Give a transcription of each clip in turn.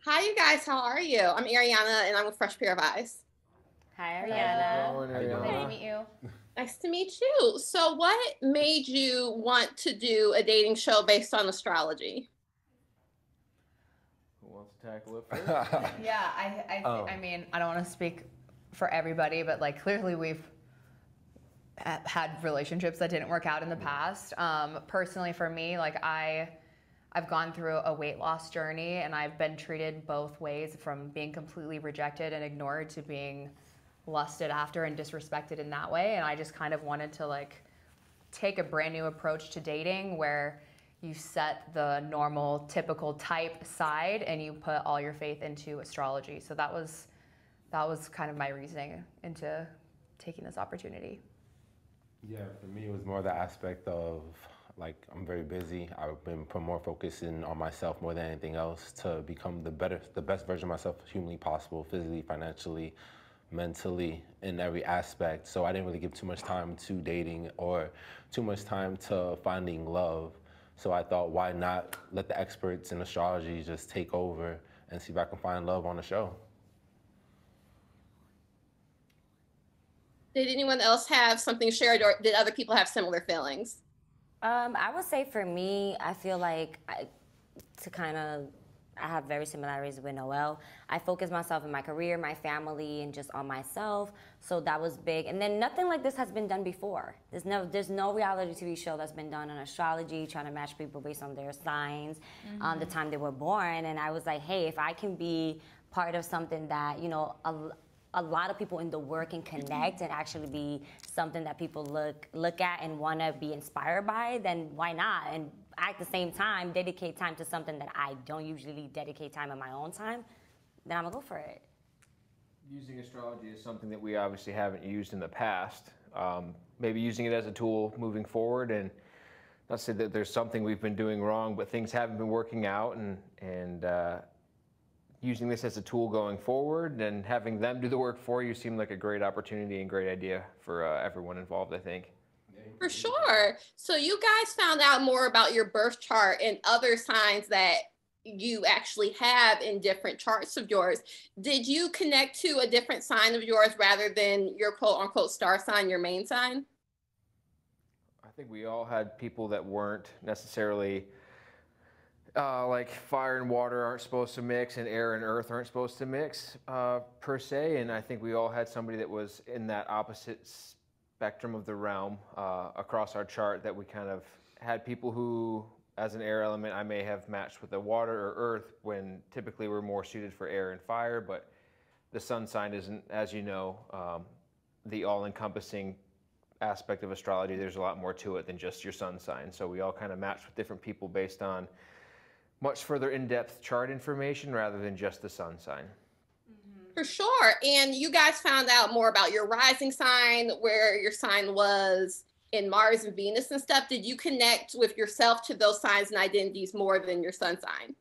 Hi, you guys. How are you? I'm Ariana, and I'm with Fresh Pair of Eyes. Hi, Hello. Ariana. How you doing? Nice to meet you. Nice to meet you. So, what made you want to do a dating show based on astrology? Who wants to tackle it first? Yeah, I mean, I don't want to speak for everybody, but like clearly we've had relationships that didn't work out in the past. Personally, for me, like I've gone through a weight loss journey, and I've been treated both ways, from being completely rejected and ignored to being lusted after and disrespected in that way. And I just kind of wanted to like take a brand new approach to dating where you set the normal typical type aside and you put all your faith into astrology. So that was kind of my reasoning into taking this opportunity. Yeah, for me, it was more the aspect of like I'm very busy. I've been put more focus in on myself more than anything else to become the best version of myself humanly possible, physically, financially, mentally, in every aspect. So I didn't really give too much time to dating or too much time to finding love. So I thought, why not let the experts in astrology just take over and see if I can find love on the show. Did anyone else have something shared, or did other people have similar feelings? I would say for me, I feel like I have very similarities with Noel. I focus myself in my career, my family, and just on myself. So that was big. And then nothing like this has been done before. There's no reality TV show that's been done on astrology, trying to match people based on their signs, the time they were born. And I was like, hey, if I can be part of something that, a lot of people in the world can connect and actually be something that people look at and want to be inspired by, then why not? And at the same time, dedicate time to something that I don't usually dedicate time on my own time, then I'm gonna go for it. Using astrology is something that we obviously haven't used in the past. Maybe using it as a tool moving forward, and not to say that there's something we've been doing wrong, but things haven't been working out, and using this as a tool going forward and having them do the work for you seemed like a great opportunity and great idea for everyone involved, I think. For sure. So, you guys found out more about your birth chart and other signs that you actually have in different charts of yours. Did you connect to a different sign of yours rather than your quote unquote star sign, your main sign? I think we all had people that weren't necessarily like fire and water aren't supposed to mix and air and earth aren't supposed to mix per se. And I think we all had somebody that was in that opposite spectrum of the realm across our chart, that we kind of had people who, as an air element, I may have matched with a water or earth when typically we're more suited for air and fire. But the sun sign isn't, as you know, the all-encompassing aspect of astrology. There's a lot more to it than just your sun sign. So we all kind of matched with different people based on much further in-depth chart information rather than just the sun sign. For sure. And you guys found out more about your rising sign, where your sign was in Mars and Venus and stuff. Did you connect with yourself to those signs and identities more than your sun sign?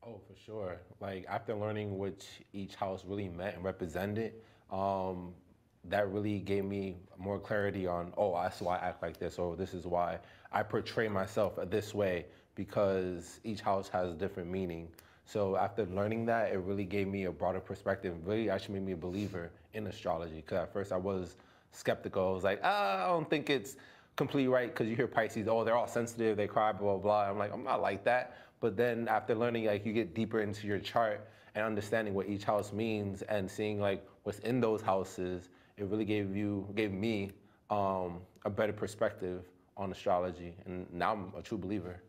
Oh, for sure. Like after learning which each house really meant and represented, that really gave me more clarity on, oh, that's why I act like this, or this is why I portray myself this way, because each house has a different meaning. So after learning that, it really gave me a broader perspective, really actually made me a believer in astrology. Because at first I was skeptical. I was like, I don't think it's completely right, because you hear Pisces, oh, they're all sensitive, they cry, blah, blah, blah. I'm like, I'm not like that. But then after learning, like you get deeper into your chart and understanding what each house means and seeing like what's in those houses, it really gave me a better perspective on astrology. And now I'm a true believer.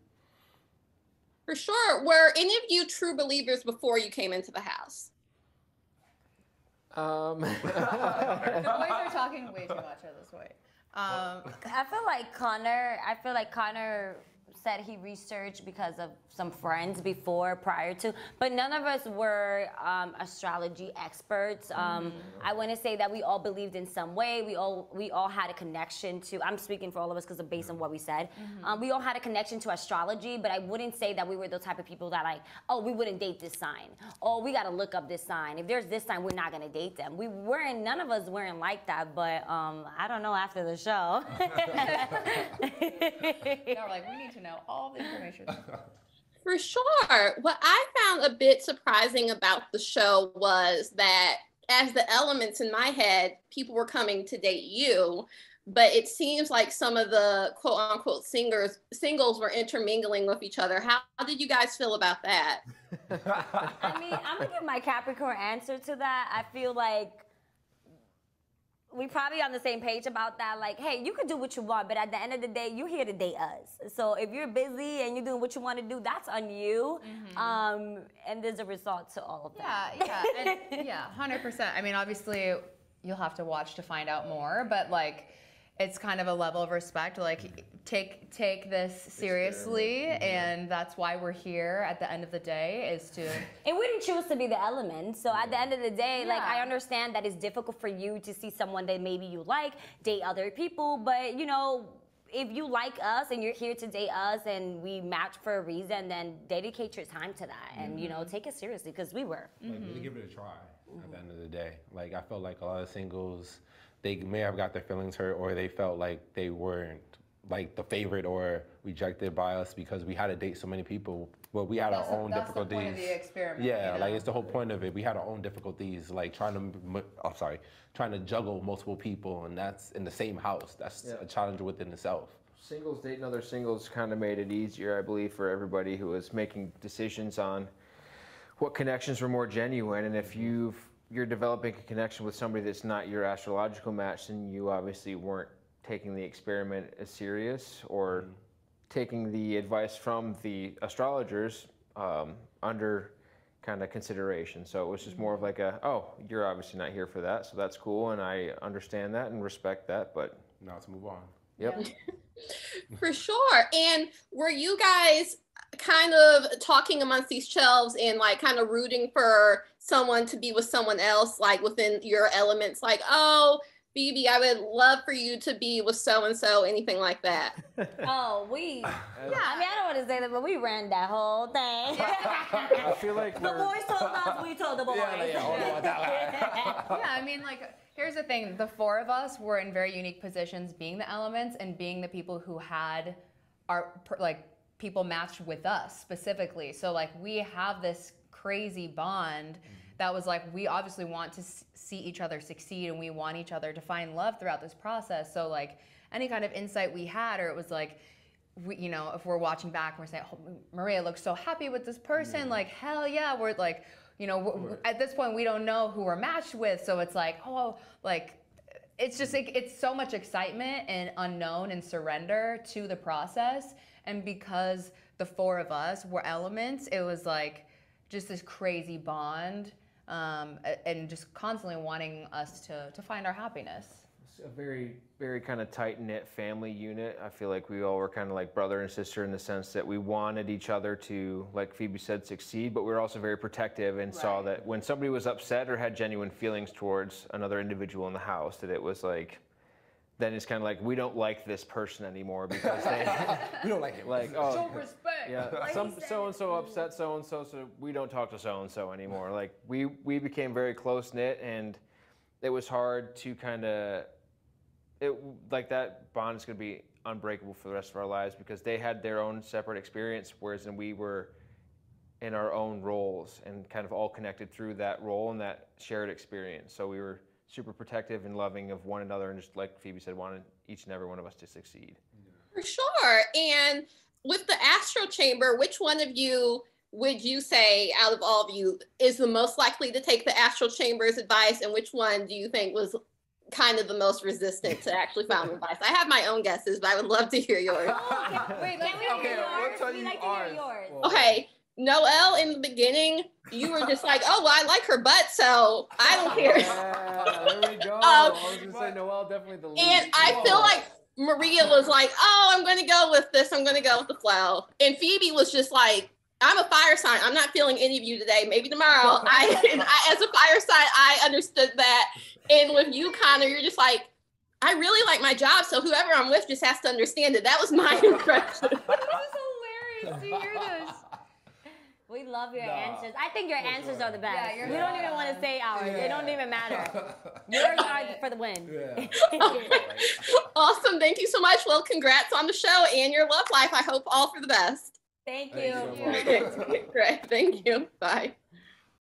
For sure. Were any of you true believers before you came into the house? The boys are talking way too much at this point. I feel like Connor said he researched because of some friends prior to, but none of us were astrology experts. I want to say that we all believed in some way. We all had a connection to, I'm speaking for all of us because of based on what we said. We all had a connection to astrology, but I wouldn't say that we were the type of people that like, oh, we wouldn't date this sign. Oh, we got to look up this sign. If there's this sign, we're not going to date them. None of us weren't like that, but I don't know after the show. Now we're like, we need to know all the information. For sure. What I found a bit surprising about the show was that as the elements in my head, people were coming to date you, but it seems like some of the quote unquote singles were intermingling with each other. How did you guys feel about that? I mean, I'm gonna give my Capricorn answer to that. I feel like we probably on the same page about that. Like, hey, you can do what you want, but at the end of the day, you're here to date us. So if you're busy and you're doing what you want to do, that's on you. And there's a result to all of that. Yeah, 100%. I mean, obviously, you'll have to watch to find out more, but like, it's kind of a level of respect. Like, take this seriously, and that's why we're here. At the end of the day, is to. And we didn't choose to be the element. So at the end of the day, like, I understand that it's difficult for you to see someone that maybe you like date other people, but you know, if you like us and you're here to date us and we match for a reason, then dedicate your time to that and you know, take it seriously, because we were. Like, really give it a try. At the end of the day, like, I felt like a lot of singles, they may have got their feelings hurt, or they felt like they weren't like the favorite or rejected by us because we had to date so many people. Well, we had our own difficulties. That's the point of the experiment. Yeah, you know? Like, it's the whole point of it. We had our own difficulties, like trying to juggle multiple people, and that's in the same house. That's a challenge within itself. Singles dating other singles kind of made it easier, I believe, for everybody who was making decisions on what connections were more genuine. And if you're developing a connection with somebody that's not your astrological match, then you obviously weren't taking the experiment as serious or taking the advice from the astrologers under kind of consideration. So it was just more of like you're obviously not here for that, so that's cool, and I understand that and respect that, but now let's move on. Yep. For sure. And were you guys kind of talking amongst these shelves and like kind of rooting for someone to be with someone else, like within your elements, like, oh, Phoebe, I would love for you to be with so-and-so, anything like that? Oh, I mean, I don't want to say that, but we ran that whole thing. I feel like the boys told us, we told the boys. I mean, like, here's the thing. The four of us were in very unique positions, being the elements and being the people who had people matched with us specifically. So like, we have this crazy bond that was like, we obviously want to see each other succeed, and we want each other to find love throughout this process. So like, any kind of insight we had, or it was like, you know, if we're watching back and we're saying, oh, Maria looks so happy with this person, like, hell yeah, we're like, you know, at this point we don't know who we're matched with, so it's like, oh, like, it's just like, it's so much excitement and unknown and surrender to the process. And because the four of us were elements, it was like just this crazy bond, and just constantly wanting us to find our happiness. It's a very, very kind of tight-knit family unit. I feel like we all were kind of like brother and sister in the sense that we wanted each other to, like Phoebe said, succeed, but we were also very protective and saw that when somebody was upset or had genuine feelings towards another individual in the house, that it was like, then it's kind of like, we don't like this person anymore because they we don't like him. Like, Show respect. Yeah, so-and-so upset so-and-so, so we don't talk to so-and-so anymore. Like, we became very close-knit, and it was hard to kind of, like, that bond is going to be unbreakable for the rest of our lives because they had their own separate experience, whereas then we were in our own roles and kind of all connected through that role and that shared experience. So we were super protective and loving of one another, and just like Phoebe said, wanted each and every one of us to succeed. For sure. And with the Astro Chamber, which one of you would you say out of all of you is the most likely to take the Astro Chamber's advice, and which one do you think was kind of the most resistant to actually follow advice? I have my own guesses, but I would love to hear yours. Wait, can we hear yours? We'd like to hear yours. Okay. Noel, in the beginning, you were just like, oh, well, I like her butt, so I don't care. Yeah, there we go. I was going to say Noel, definitely the lead. And I feel like Maria was like, oh, I'm going to go with this. I'm going to go with the flow. And Phoebe was just like, I'm a fire sign. I'm not feeling any of you today. Maybe tomorrow. As a fire sign, I understood that. And with you, Connor, you're just like, I really like my job, so whoever I'm with just has to understand it. That was my impression. This is hilarious to hear this. We love your answers. I think your answers are the best. Yeah, we don't even want to say ours. They don't even matter. Yours are for the win. Okay. Awesome. Thank you so much. Well, congrats on the show and your love life. I hope all for the best. Thank Thanks you. so much. Great. Thank you. Bye.